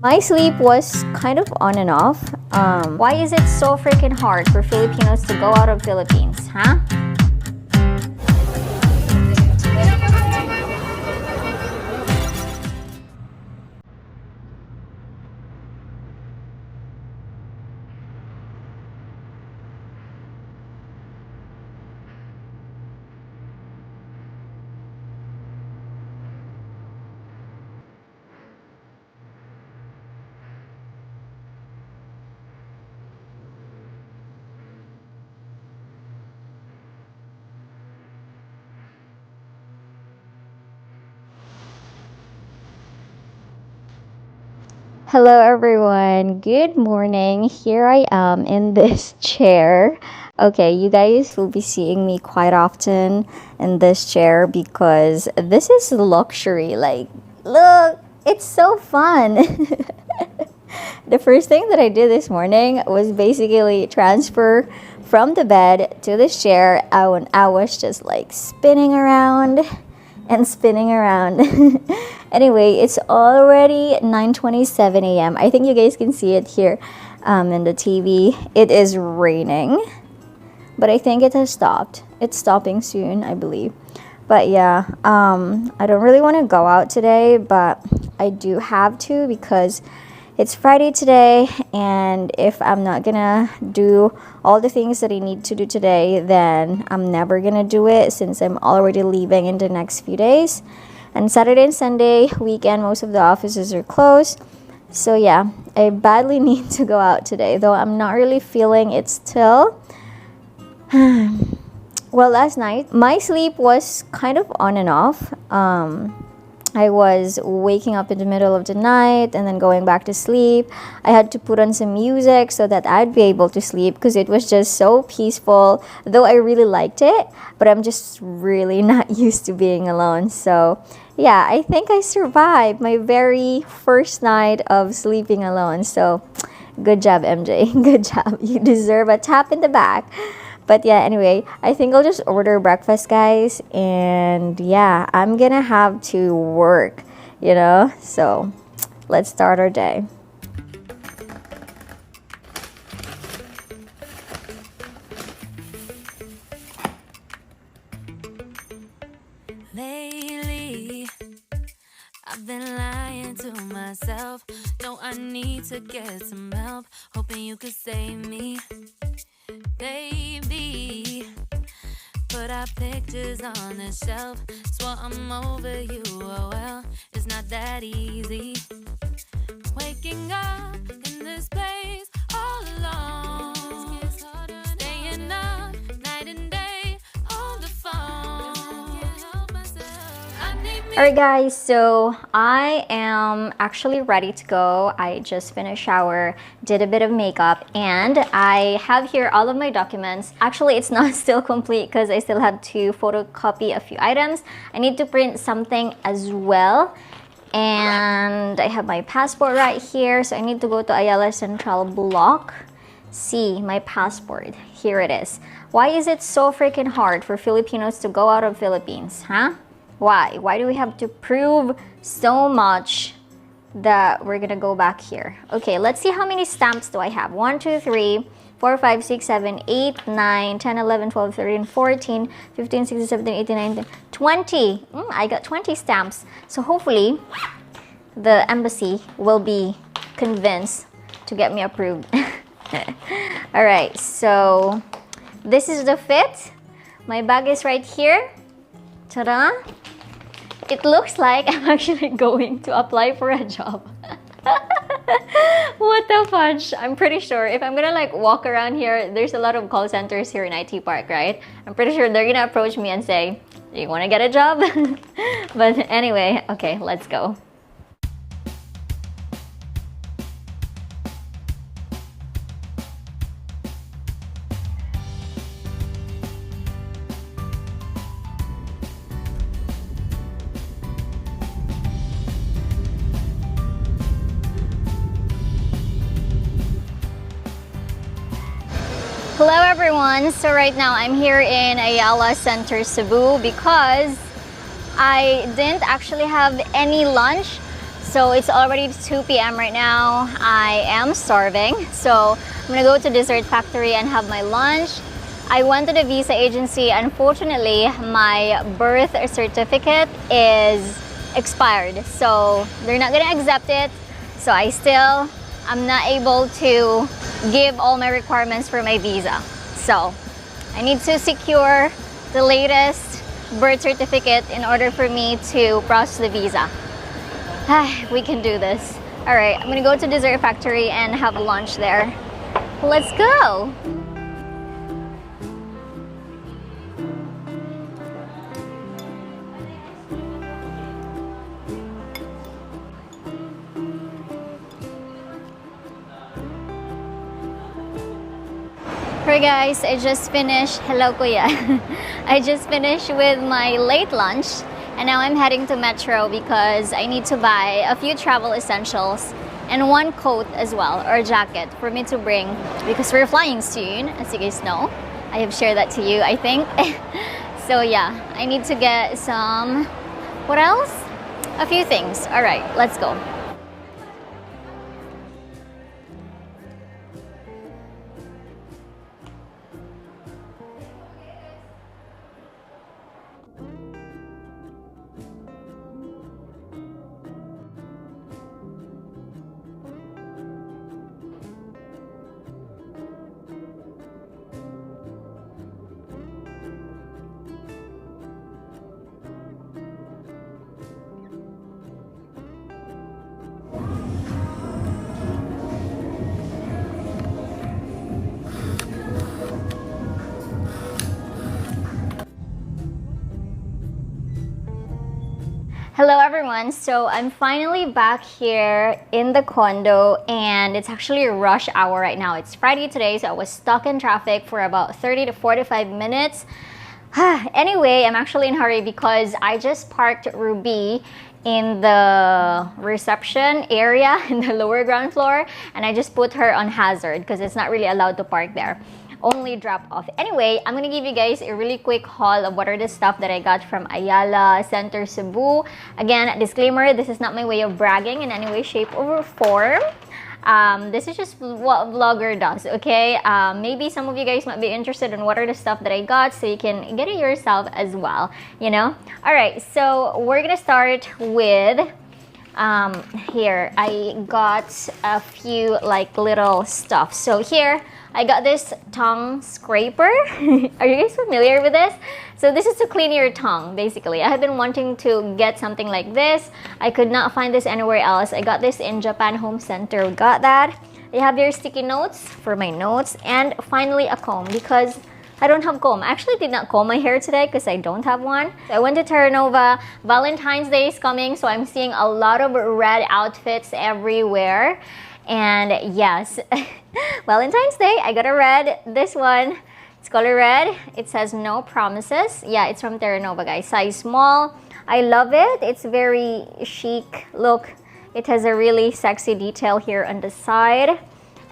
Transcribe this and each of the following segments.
My sleep was kind of on and off. Why is it so freaking hard for Filipinos to go out of Philippines, huh? Hello everyone, good morning. Here I am in this chair. Okay, you guys will be seeing me quite often in this chair because this is luxury. Like, look, it's so fun. The first thing that I did this morning was basically transfer from the bed to this chair. I was just like spinning around and spinning around. Anyway, it's already 9:27 a.m. I think you guys can see it here in the TV. It is raining, but I think it has stopped. It's stopping soon, I believe. But yeah, I don't really want to go out today, but I do have to because it's Friday today, and if I'm not gonna do all the things that I need to do today, then I'm never gonna do it since I'm already leaving in the next few days. And Saturday and Sunday weekend, most of the offices are closed. So yeah, I badly need to go out today, though I'm not really feeling it still. Well, last night my sleep was kind of on and off. I was waking up in the middle of the night and then going back to sleep. I had to put on some music so that I'd be able to sleep because it was just so peaceful. Though I really liked it, but I'm just really not used to being alone. So yeah, I think I survived my very first night of sleeping alone. So good job, MJ. Good job. You deserve a tap in the back. But yeah, anyway, I think I'll just order breakfast, guys. And yeah, I'm gonna have to work, So let's start our day. Lately, I've been lying to myself. No, I need to get some help. Hoping you could save me. Baby, put our pictures on the shelf. Swore I'm over you, oh well, it's not that easy. Waking up in this place all alone. Staying up night and day on the phone. Alright guys, so I am actually ready to go. I just finished shower, did a bit of makeup, and I have here all of my documents. Actually, it's not still complete because I still have to photocopy a few items. I need to print something as well. And I have my passport right here, so I need to go to Ayala Central Block. See, my passport. Here it is. Why is it so freaking hard for Filipinos to go out of Philippines, huh? Why? Why do we have to prove so much that we're gonna go back here? Okay, let's see how many stamps do I have. 1, 2, 3, 4, 5, 6, 7, 8, 9, 10, 11, 12, 13, 14, 15, 16, 17, 18, 19, 20. I got 20 stamps. So hopefully, the embassy will be convinced to get me approved. Alright, so this is the fit. My bag is right here. Ta-da! It looks like I'm actually going to apply for a job. What the fudge? I'm pretty sure if I'm gonna like walk around here, there's a lot of call centers here in IT Park, right? I'm pretty sure they're gonna approach me and say, "Do you wanna get a job?" But anyway, okay, let's go. Hello everyone, so right now I'm here in Ayala Center, Cebu because I didn't actually have any lunch. So it's already 2 p.m. right now. I am starving. So I'm gonna go to Dessert Factory and have my lunch. I went to the visa agency. Unfortunately, my birth certificate is expired. So they're not gonna accept it. So I'm not able to give all my requirements for my visa. So I need to secure the latest birth certificate in order for me to process the visa. We can do this. All right, I'm gonna go to Dessert Factory and have lunch there. Let's go. Hey guys, I just finished. Hello kuya. I just finished with my late lunch and now I'm heading to Metro because I need to buy a few travel essentials and one coat as well, or jacket for me to bring because we're flying soon, as you guys know. I have shared that to you, I think. So yeah, I need to get some, what else? A few things. All right, let's go. Hello everyone, so I'm finally back here in the condo and it's actually rush hour right now. It's Friday today, so I was stuck in traffic for about 30 to 45 minutes. Anyway, I'm actually in a hurry because I just parked Ruby in the reception area in the lower ground floor and I just put her on hazard because it's not really allowed to park there. Only drop off. Anyway, I'm gonna give you guys a really quick haul of what are the stuff that I got from Ayala Center, Cebu. Again, disclaimer, this is not my way of bragging in any way, shape, or form. This is just what a vlogger does, okay? Maybe some of you guys might be interested in what are the stuff that I got so you can get it yourself as well, you know? All right, so we're gonna start with here. I got a few like little stuff. So here, I got this tongue scraper. Are you guys familiar with this? So this is to clean your tongue, basically. I have been wanting to get something like this. I could not find this anywhere else. I got this in Japan Home Center. We got that. They have their sticky notes for my notes. And finally, a comb because I don't have comb. I actually did not comb my hair today because I don't have one. So I went to Terra Nova. Valentine's Day is coming, so I'm seeing a lot of red outfits everywhere. And yes, Valentine's Day, I got a red, this one, it's color red. It says no promises. Yeah, it's from Terra Nova, guys. Size small. I love it. It's very chic. Look, it has a really sexy detail here on the side.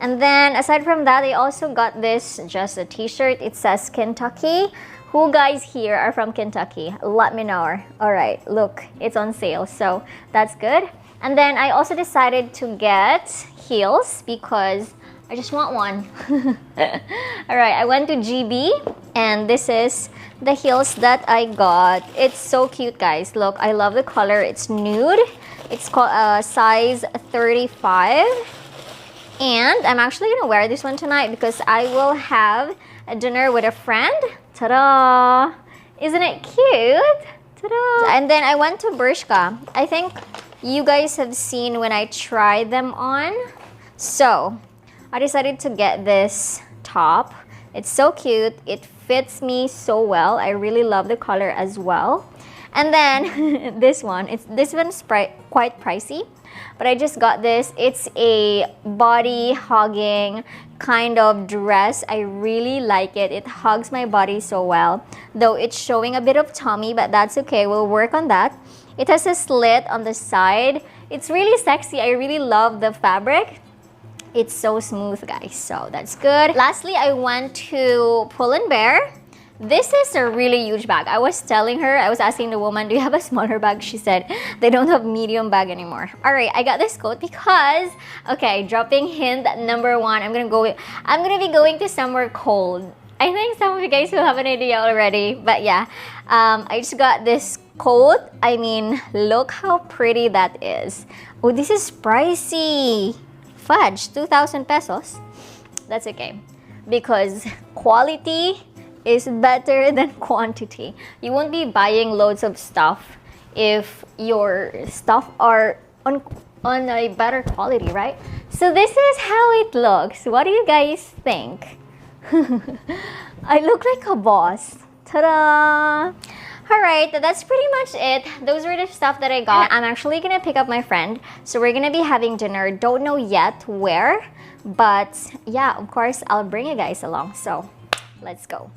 And then aside from that, I also got this, just a t-shirt. It says Kentucky. Who guys here are from Kentucky? Let me know. All right, look, it's on sale, so that's good. And then I also decided to get heels because I just want one. All right, I went to GB and this is the heels that I got. It's so cute, guys. Look, I love the color. It's nude. It's called size 35. And I'm actually gonna wear this one tonight because I will have a dinner with a friend. Ta-da! Isn't it cute? Ta-da! And then I went to Bershka. I think you guys have seen when I tried them on. So I decided to get this top. It's so cute. It fits me so well. I really love the color as well. And then this one's quite pricey, but I just got this. It's a body hugging kind of dress. I really like it. It hugs my body so well, though it's showing a bit of tummy, but that's okay. We'll work on that. It has a slit on the side. It's really sexy. I really love the fabric. It's so smooth, guys, so that's good. Lastly, I went to Pull&Bear This is a really huge bag. I was telling her, I was asking the woman, do you have a smaller bag? She said they don't have medium bag anymore. All right, I got this coat because, okay, dropping hint number one, I'm gonna be going to somewhere cold. I think some of you guys will have an idea already, but yeah, I just got this coat. I mean, look how pretty that is. Oh, this is pricey. Fudge, 2,000 pesos. That's okay, because quality is better than quantity. You won't be buying loads of stuff if your stuff are on a better quality, right? So this is how it looks. What do you guys think? I look like a boss. Ta-da! Alright, that's pretty much it. Those were the stuff that I got. I'm actually gonna pick up my friend. So we're gonna be having dinner. Don't know yet where. But yeah, of course, I'll bring you guys along. So let's go.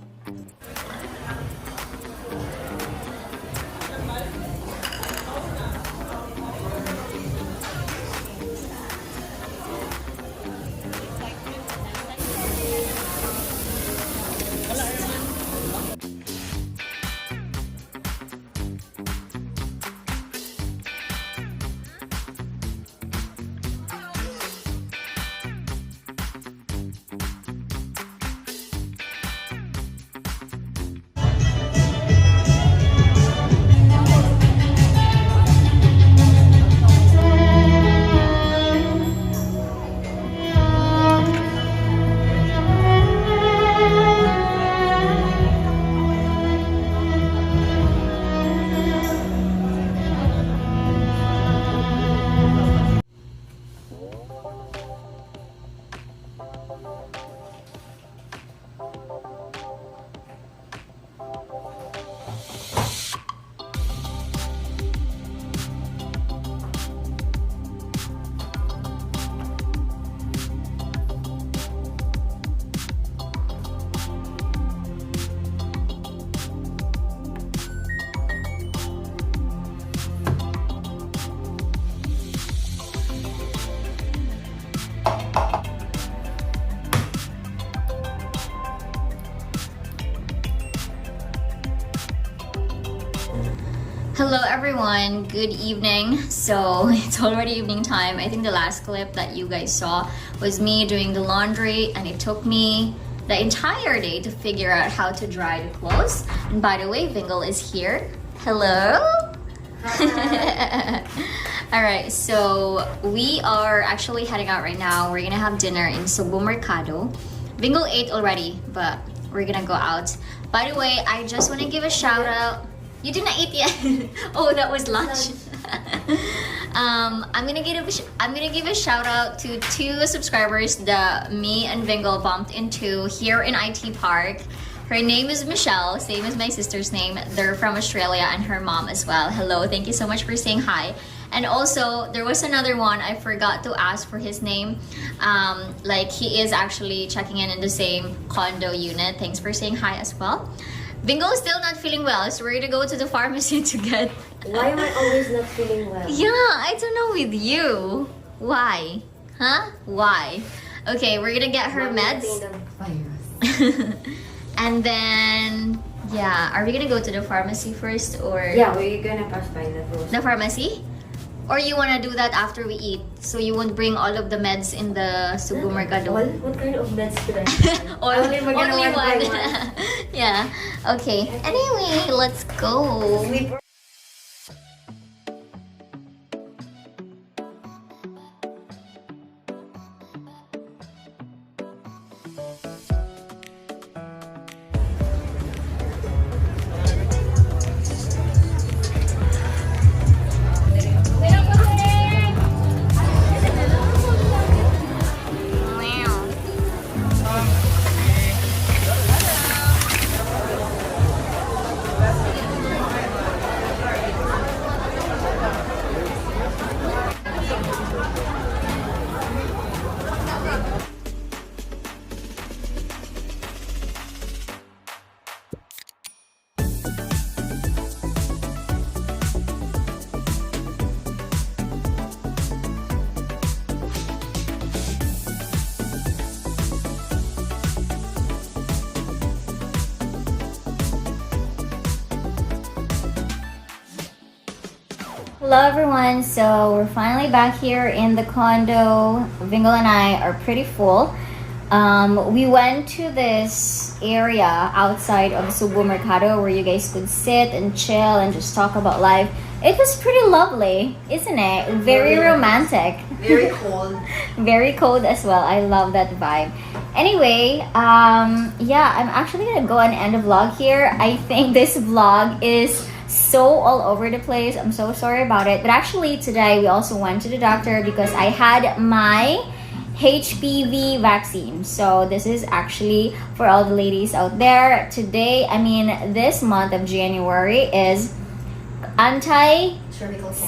Hello everyone, good evening. So it's already evening time. I think the last clip that you guys saw was me doing the laundry, and it took me the entire day to figure out how to dry the clothes. And by the way, Vingle is here. Hello. Alright, so we are actually heading out right now. We're gonna have dinner in Cebu Mercado. Vingle ate already, but we're gonna go out. By the way, I just want to give a shout out. You didn't eat yet. Oh, that was lunch. I'm gonna give a shout out to 2 subscribers that me and Vingle bumped into here in IT Park. Her name is Michelle, same as my sister's name. They're from Australia, and her mom as well. Hello, thank you so much for saying hi. And also, there was another one, I forgot to ask for his name. Like, he is actually checking in the same condo unit. Thanks for saying hi as well. Bingo is still not feeling well, so we're gonna go to the pharmacy to get... Why am I always not feeling well? Yeah, I don't know with you. Why? Huh? Why? Okay, we're gonna get her meds. And then... Yeah, are we gonna go to the pharmacy first, or... Yeah, we're gonna pass by the first. The pharmacy? Or you wanna do that after we eat, so you won't bring all of the meds in the Cebu Mercado? All? What kind of meds should I have? Only one by one. one. Yeah. Okay. Anyway, let's go. Sleep. Hello everyone, so we're finally back here in the condo. Vingle and I are pretty full. We went to this area outside of Cebu Mercado where you guys could sit and chill and just talk about life. It was pretty lovely, isn't it? Very romantic. Very cold. Very cold as well. I love that vibe. Anyway, yeah, I'm actually gonna go and end the vlog here. I think this vlog is so all over the place. I'm so sorry about it. But actually today we also went to the doctor because I had my HPV vaccine. So this is actually for all the ladies out there. Today, I mean this month of January is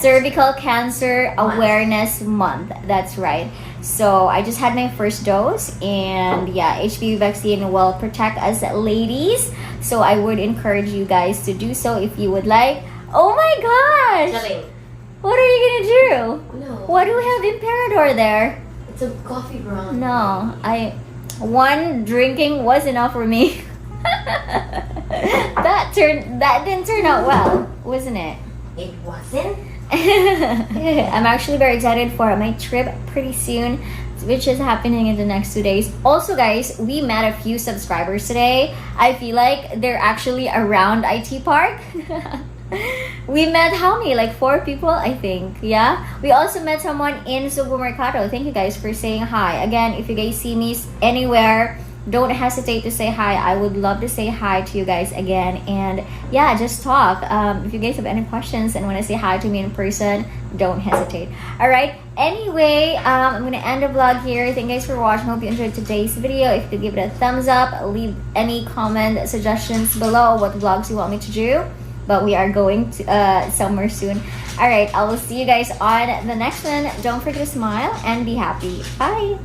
cervical cancer awareness month. That's right. So I just had my first dose, and yeah, HPV vaccine will protect us ladies. So I would encourage you guys to do so if you would like. Oh my gosh! Nothing. What are you gonna do? No. What do we have Imperador there? It's a coffee ground. No, one drinking was enough for me. that didn't turn out well, wasn't it? It wasn't? I'm actually very excited for my trip pretty soon, which is happening in the next 2 days. Also guys, we met a few subscribers today. I feel like they're actually around IT Park. We met how many? Like 4 people, I think. Yeah. We also met someone in Cebu Mercado. Thank you guys for saying hi. Again, if you guys see me anywhere, don't hesitate to say hi. I would love to say hi to you guys again. And yeah, just talk. If you guys have any questions and want to say hi to me in person, don't hesitate. Alright. Anyway, I'm going to end the vlog here. Thank you guys for watching. Hope you enjoyed today's video. If you could give it a thumbs up, leave any comment suggestions below what vlogs you want me to do. But we are going to somewhere soon. Alright, I will see you guys on the next one. Don't forget to smile and be happy. Bye!